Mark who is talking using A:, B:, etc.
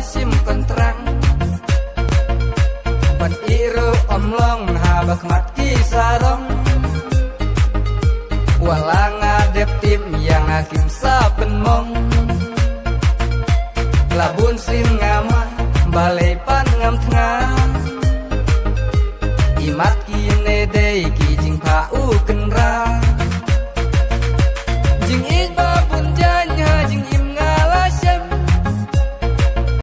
A: sim kontrang ban iru omlong habak mat kisarong walang adep tim yang hakim saben mong labun sim ngama balai pan ngam tengah